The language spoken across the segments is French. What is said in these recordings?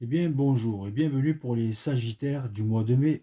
Eh bien, bonjour et bienvenue pour les Sagittaires du mois de mai.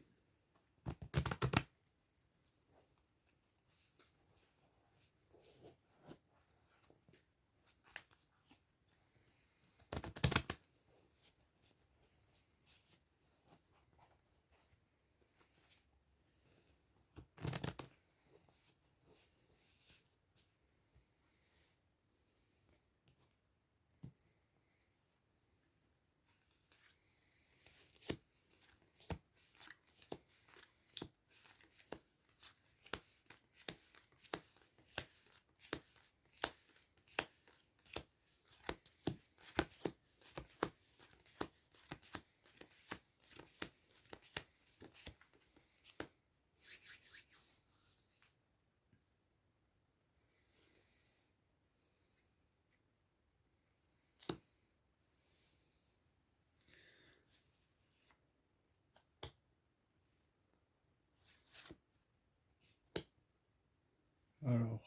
Alors,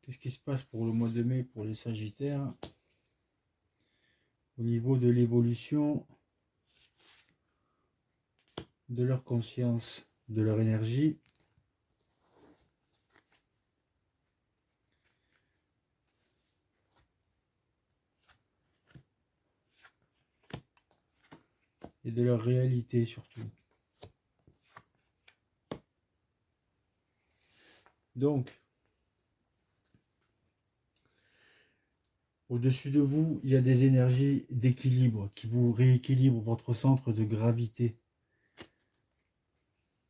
qu'est-ce qui se passe pour le mois de mai pour les Sagittaires? Au niveau de l'évolution de leur conscience, de leur énergie, et de leur réalité surtout. Donc, au-dessus de vous, il y a des énergies d'équilibre qui vous rééquilibrent votre centre de gravité.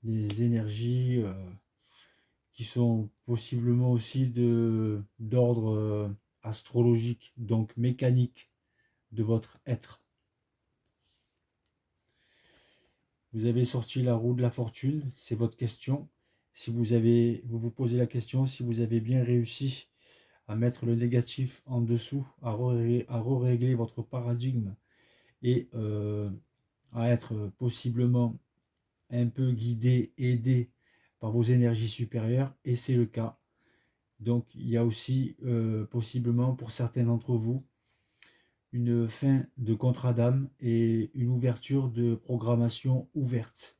Des énergies qui sont possiblement aussi d'ordre astrologique, donc mécanique de votre être. Vous avez sorti la roue de la fortune, c'est votre question. Si vous vous posez la question si vous avez bien réussi à mettre le négatif en dessous, à régler votre paradigme et à être possiblement un peu guidé, aidé par vos énergies supérieures, et c'est le cas. Donc il y a aussi possiblement pour certains d'entre vous une fin de contrat d'âme et une ouverture de programmation ouverte.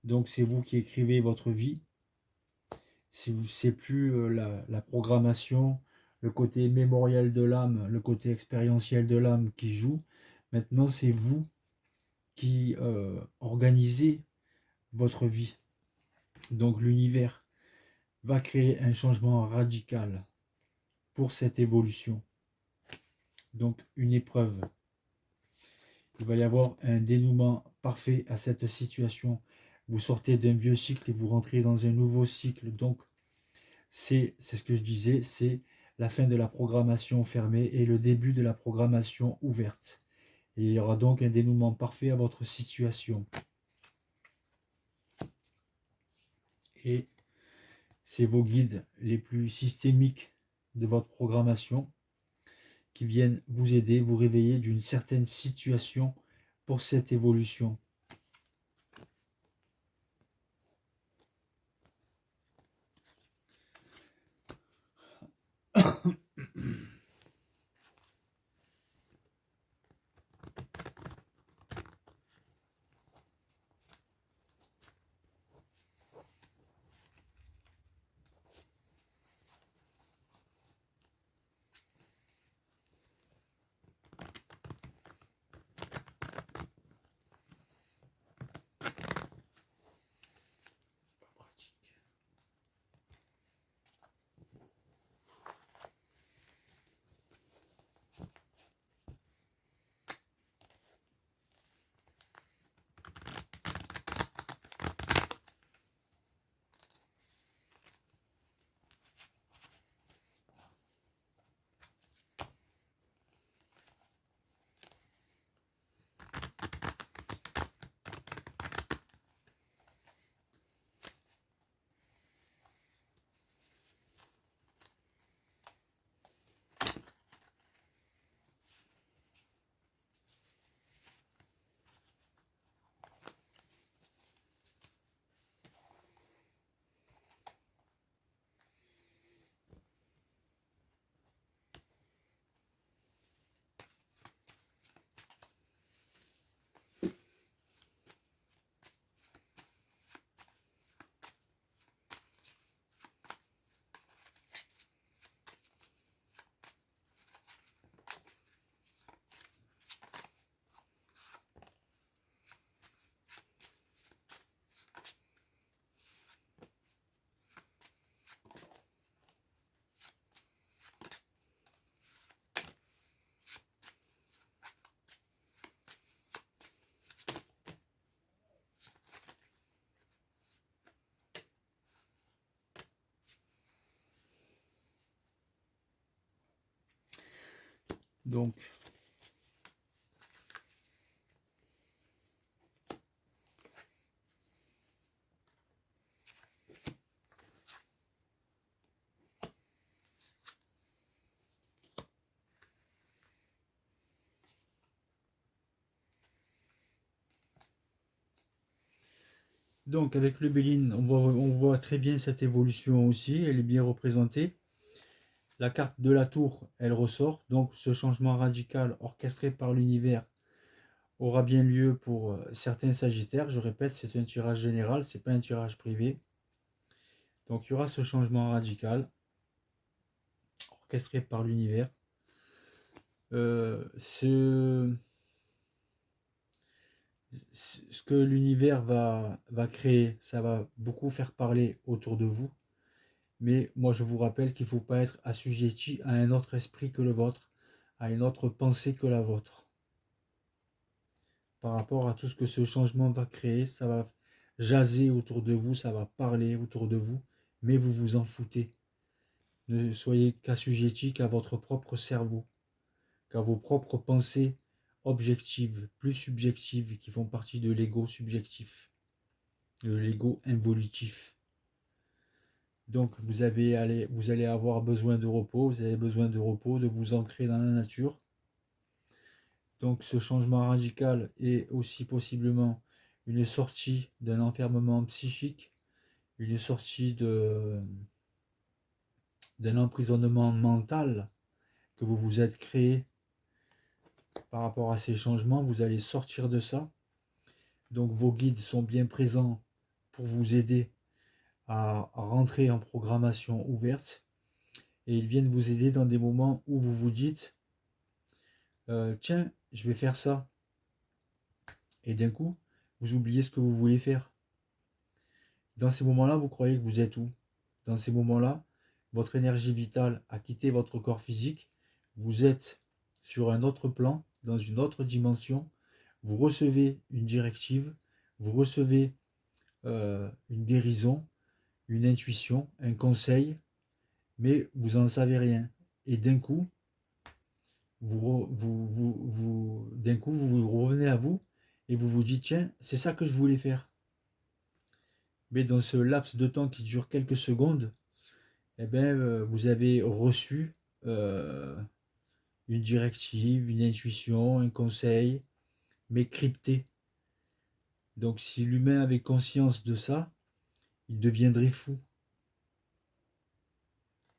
Donc c'est vous qui écrivez votre vie. C'est plus la programmation, le côté mémorial de l'âme, le côté expérientiel de l'âme qui joue. Maintenant, c'est vous qui organisez votre vie. Donc l'univers va créer un changement radical pour cette évolution. Donc une épreuve. Il va y avoir un dénouement parfait à cette situation. Vous sortez d'un vieux cycle et vous rentrez dans un nouveau cycle. Donc c'est ce que je disais, c'est la fin de la programmation fermée et le début de la programmation ouverte. Et il y aura donc un dénouement parfait à votre situation. Et c'est vos guides les plus systémiques de votre programmation qui viennent vous aider, vous réveiller d'une certaine situation pour cette évolution. Donc, avec le Béline, on voit très bien cette évolution aussi, elle est bien représentée. La carte de la tour, elle ressort, donc ce changement radical orchestré par l'univers aura bien lieu pour certains Sagittaires. Je répète, c'est un tirage général, c'est pas un tirage privé. Donc il y aura ce changement radical orchestré par l'univers. Ce que l'univers va créer, ça va beaucoup faire parler autour de vous. Mais moi, je vous rappelle qu'il ne faut pas être assujetti à un autre esprit que le vôtre, à une autre pensée que la vôtre. Par rapport à tout ce que ce changement va créer, ça va jaser autour de vous, ça va parler autour de vous, mais vous vous en foutez. Ne soyez qu'assujetti qu'à votre propre cerveau, qu'à vos propres pensées objectives, plus subjectives, qui font partie de l'ego subjectif, de l'ego involutif. Donc vous allez avoir besoin de repos, vous avez besoin de repos, de vous ancrer dans la nature. Donc ce changement radical est aussi possiblement une sortie d'un enfermement psychique, une sortie d'un emprisonnement mental que vous vous êtes créé par rapport à ces changements. Vous allez sortir de ça. Donc vos guides sont bien présents pour vous aider à rentrer en programmation ouverte. Et ils viennent vous aider dans des moments où vous vous dites tiens, je vais faire ça. Et d'un coup, vous oubliez ce que vous voulez faire. Dans ces moments-là, vous croyez que vous êtes où? Dans ces moments-là, votre énergie vitale a quitté votre corps physique. Vous êtes sur un autre plan, dans une autre dimension. Vous recevez une directive, vous recevez une guérison, une intuition, un conseil, mais vous n'en savez rien. Et d'un coup, d'un coup, vous revenez à vous et vous vous dites, tiens, c'est ça que je voulais faire. Mais dans ce laps de temps qui dure quelques secondes, eh bien, vous avez reçu une directive, une intuition, un conseil, mais crypté. Donc si l'humain avait conscience de ça, il deviendrait fou.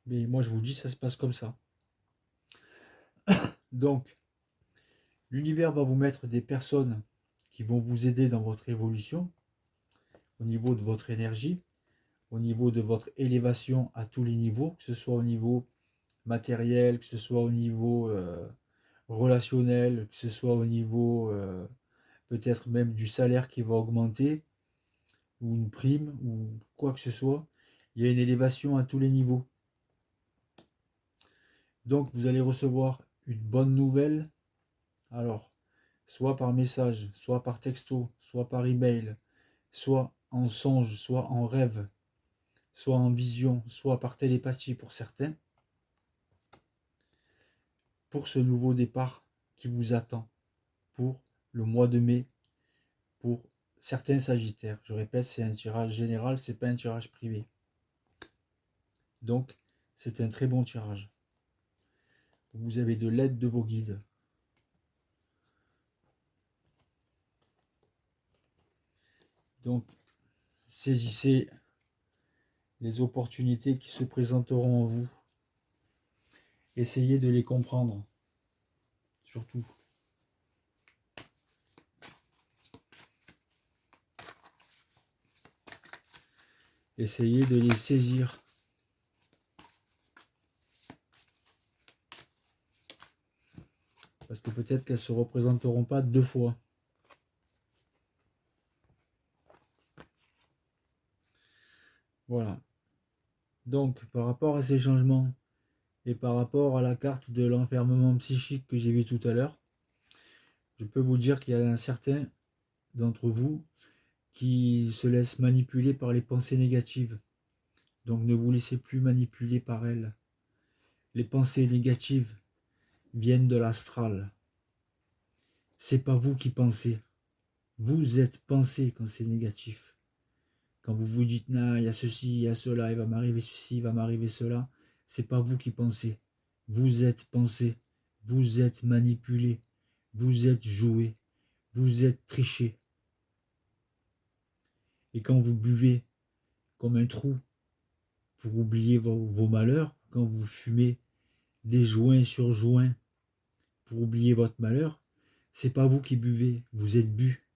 Mais moi je vous dis, ça se passe comme ça. Donc, l'univers va vous mettre des personnes qui vont vous aider dans votre évolution, au niveau de votre énergie, au niveau de votre élévation à tous les niveaux, que ce soit au niveau matériel, que ce soit au niveau relationnel, que ce soit au niveau peut-être même du salaire qui va augmenter, ou une prime, ou quoi que ce soit. Il y a une élévation à tous les niveaux. Donc vous allez recevoir une bonne nouvelle, alors soit par message, soit par texto, soit par email, soit en songe, soit en rêve, soit en vision, soit par télépathie pour certains, pour ce nouveau départ qui vous attend pour le mois de mai, pour certains Sagittaires. Je répète, c'est un tirage général, c'est pas un tirage privé. Donc, c'est un très bon tirage. Vous avez de l'aide de vos guides. Donc, saisissez les opportunités qui se présenteront en vous. Essayez de les comprendre, surtout. Essayez de les saisir. Parce que peut-être qu'elles ne se représenteront pas deux fois. Voilà. Donc, par rapport à ces changements et par rapport à la carte de l'enfermement psychique que j'ai vu tout à l'heure, je peux vous dire qu'il y a un certain d'entre vous qui se laissent manipuler par les pensées négatives. Donc ne vous laissez plus manipuler par elles. Les pensées négatives, viennent de l'astral. C'est pas vous qui pensez. Vous êtes pensé quand c'est négatif. Quand vous vous dites, non, il y a ceci, il y a cela, il va m'arriver ceci, il va m'arriver cela, c'est pas vous qui pensez. Vous êtes pensé, vous êtes manipulé, vous êtes joué, vous êtes triché. Et quand vous buvez comme un trou pour oublier vos malheurs, quand vous fumez des joints sur joints pour oublier votre malheur, c'est pas vous qui buvez, vous êtes bu.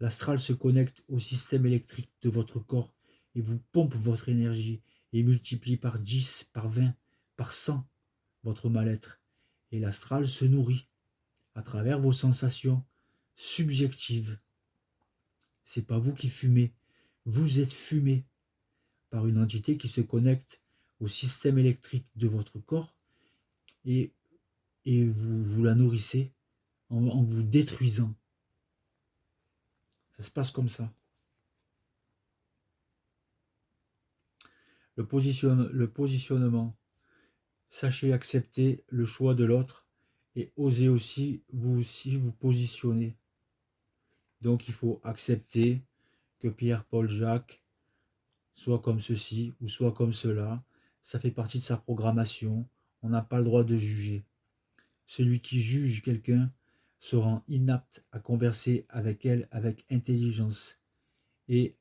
L'astral se connecte au système électrique de votre corps et vous pompe votre énergie et multiplie par 10, par 20, par 100 votre mal-être. Et l'astral se nourrit à travers vos sensations subjectives. C'est pas vous qui fumez, vous êtes fumé par une entité qui se connecte au système électrique de votre corps et, vous la nourrissez en vous détruisant. Ça se passe comme ça. Le positionnement. Sachez accepter le choix de l'autre et osez aussi vous positionner. Donc il faut accepter que Pierre, Paul, Jacques soit comme ceci ou soit comme cela. Ça fait partie de sa programmation. On n'a pas le droit de juger. Celui qui juge quelqu'un se rend inapte à converser avec elle avec intelligence et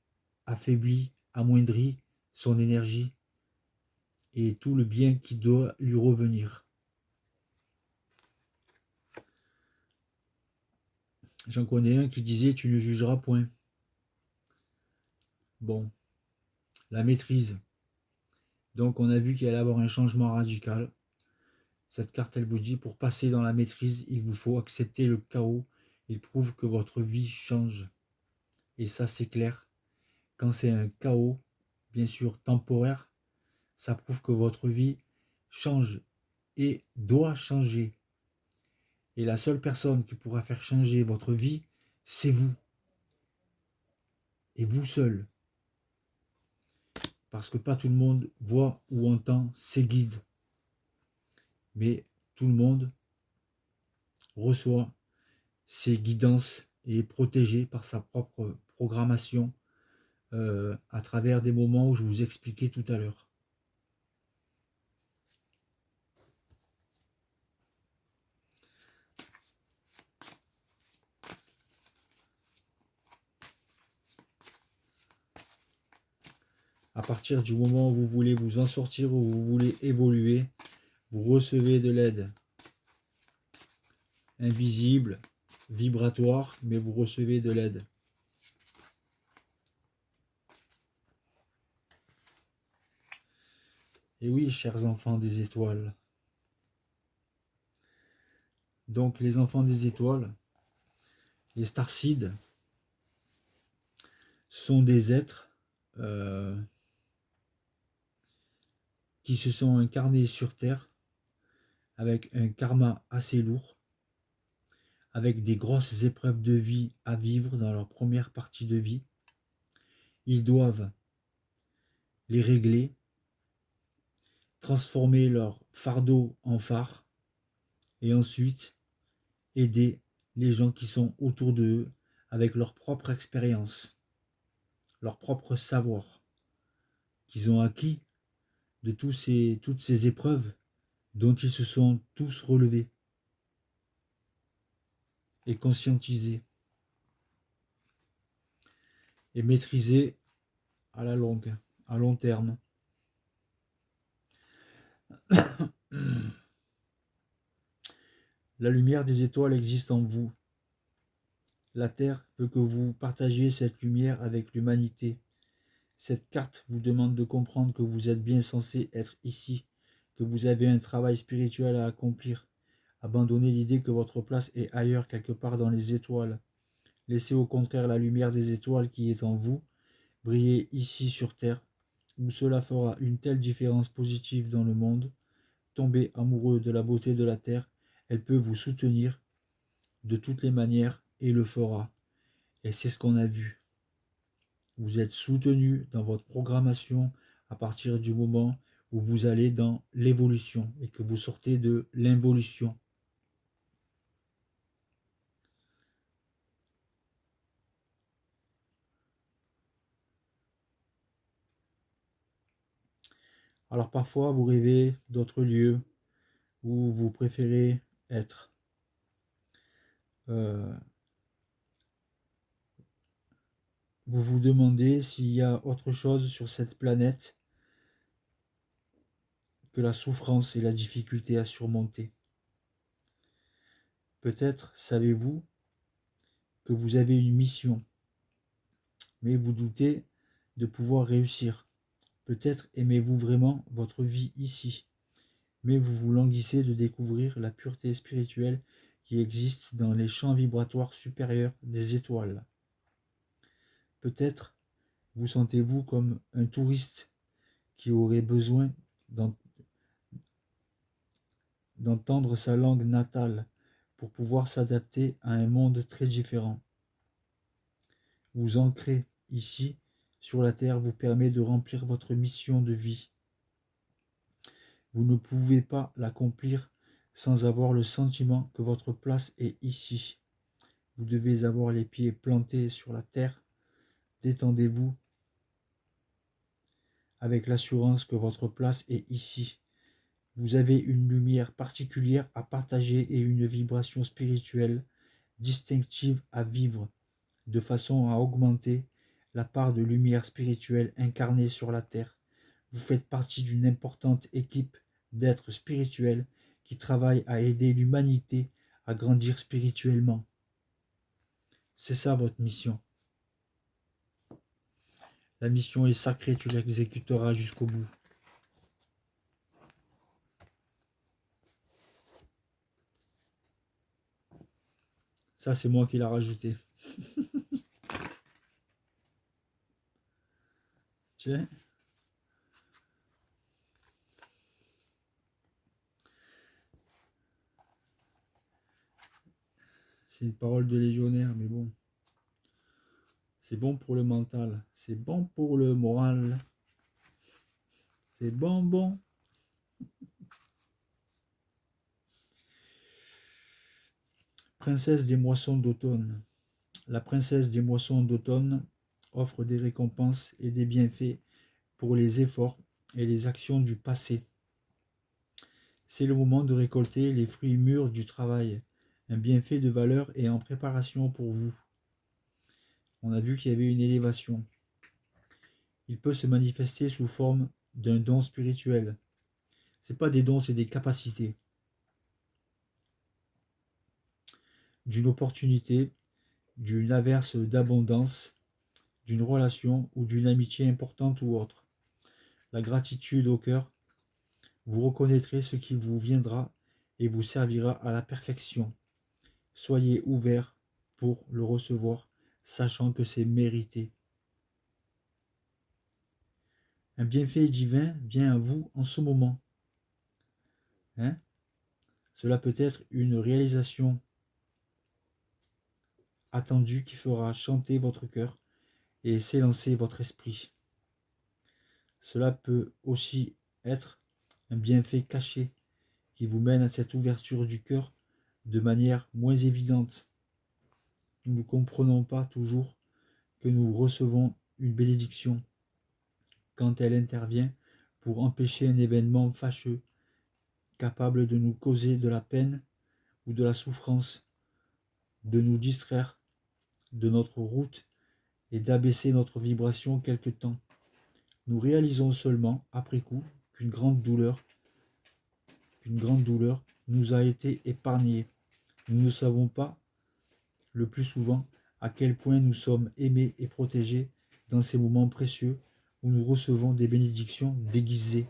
affaiblit, amoindrit son énergie et tout le bien qui doit lui revenir. J'en connais un qui disait « tu ne jugeras point ». Bon, la maîtrise. Donc on a vu qu'il allait y avoir un changement radical. Cette carte, elle vous dit, pour passer dans la maîtrise, il vous faut accepter le chaos. Il prouve que votre vie change. Et ça, c'est clair. Quand c'est un chaos, bien sûr temporaire, ça prouve que votre vie change et doit changer. Et la seule personne qui pourra faire changer votre vie, c'est vous. Et vous seul. Parce que pas tout le monde voit ou entend ses guides. Mais tout le monde reçoit ses guidances et est protégé par sa propre programmation à travers des moments où je vous expliquais tout à l'heure. À partir du moment où vous voulez vous en sortir, où vous voulez évoluer, vous recevez de l'aide invisible, vibratoire, mais vous recevez de l'aide. Et oui, chers enfants des étoiles. Donc les enfants des étoiles, les starseeds, sont des êtres qui se sont incarnés sur Terre avec un karma assez lourd, avec des grosses épreuves de vie à vivre dans leur première partie de vie. Ils doivent les régler, transformer leur fardeau en phare, et ensuite aider les gens qui sont autour d'eux avec leur propre expérience, leur propre savoir qu'ils ont acquis de toutes ces épreuves dont ils se sont tous relevés et conscientisés et maîtrisés à la longue, à long terme. La lumière des étoiles existe en vous. La Terre veut que vous partagiez cette lumière avec l'humanité. Cette carte vous demande de comprendre que vous êtes bien censé être ici, que vous avez un travail spirituel à accomplir. Abandonnez l'idée que votre place est ailleurs, quelque part dans les étoiles. Laissez au contraire la lumière des étoiles qui est en vous briller ici sur Terre, où cela fera une telle différence positive dans le monde. Tombez amoureux de la beauté de la Terre, elle peut vous soutenir de toutes les manières et le fera. Et c'est ce qu'on a vu. Vous êtes soutenu dans votre programmation à partir du moment où vous allez dans l'évolution et que vous sortez de l'involution. Alors parfois vous rêvez d'autres lieux où vous préférez être. Vous vous demandez s'il y a autre chose sur cette planète que la souffrance et la difficulté à surmonter. Peut-être savez-vous que vous avez une mission, mais vous doutez de pouvoir réussir. Peut-être aimez-vous vraiment votre vie ici, mais vous vous languissez de découvrir la pureté spirituelle qui existe dans les champs vibratoires supérieurs des étoiles. Peut-être vous sentez-vous comme un touriste qui aurait besoin d'entendre sa langue natale pour pouvoir s'adapter à un monde très différent. Vous ancrer ici, sur la terre, vous permet de remplir votre mission de vie. Vous ne pouvez pas l'accomplir sans avoir le sentiment que votre place est ici. Vous devez avoir les pieds plantés sur la terre. Détendez-vous avec l'assurance que votre place est ici. Vous avez une lumière particulière à partager et une vibration spirituelle distinctive à vivre, de façon à augmenter la part de lumière spirituelle incarnée sur la terre. Vous faites partie d'une importante équipe d'êtres spirituels qui travaillent à aider l'humanité à grandir spirituellement. C'est ça votre mission. La mission est sacrée, tu l'exécuteras jusqu'au bout. Ça, c'est moi qui l'ai rajouté. Tiens. C'est une parole de légionnaire, mais bon. C'est bon pour le mental. C'est bon pour le moral. C'est bon. Princesse des moissons d'automne. La princesse des moissons d'automne offre des récompenses et des bienfaits pour les efforts et les actions du passé. C'est le moment de récolter les fruits mûrs du travail. Un bienfait de valeur est en préparation pour vous. On a vu qu'il y avait une élévation. Il peut se manifester sous forme d'un don spirituel. Ce n'est pas des dons, c'est des capacités. D'une opportunité, d'une averse d'abondance, d'une relation ou d'une amitié importante ou autre. La gratitude au cœur, vous reconnaîtrez ce qui vous viendra et vous servira à la perfection. Soyez ouverts pour le recevoir, sachant que c'est mérité. Un bienfait divin vient à vous en ce moment. Cela peut être une réalisation attendue qui fera chanter votre cœur et s'élancer votre esprit. Cela peut aussi être un bienfait caché qui vous mène à cette ouverture du cœur de manière moins évidente. Nous ne comprenons pas toujours que nous recevons une bénédiction quand elle intervient pour empêcher un événement fâcheux, capable de nous causer de la peine ou de la souffrance, de nous distraire de notre route et d'abaisser notre vibration quelque temps. Nous réalisons seulement, après coup, qu'une grande douleur nous a été épargnée. Nous ne savons pas, le plus souvent, à quel point nous sommes aimés et protégés dans ces moments précieux où nous recevons des bénédictions déguisées.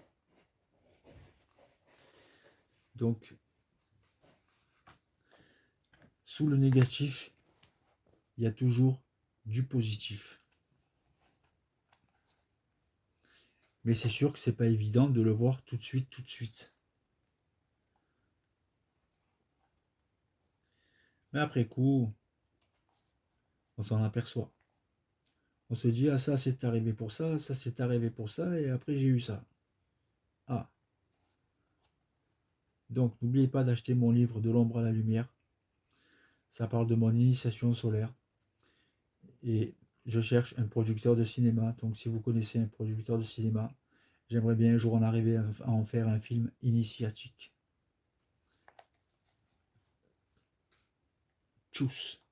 Donc, sous le négatif, il y a toujours du positif. Mais c'est sûr que c'est pas évident de le voir tout de suite. Mais après coup, on s'en aperçoit. On se dit, ah ça c'est arrivé pour ça, ça c'est arrivé pour ça, et après j'ai eu ça. A. Donc n'oubliez pas d'acheter mon livre De l'ombre à la lumière. Ça parle de mon initiation solaire. Et je cherche un producteur de cinéma. Donc si vous connaissez un producteur de cinéma, j'aimerais bien un jour en arriver à en faire un film initiatique. Tchuss.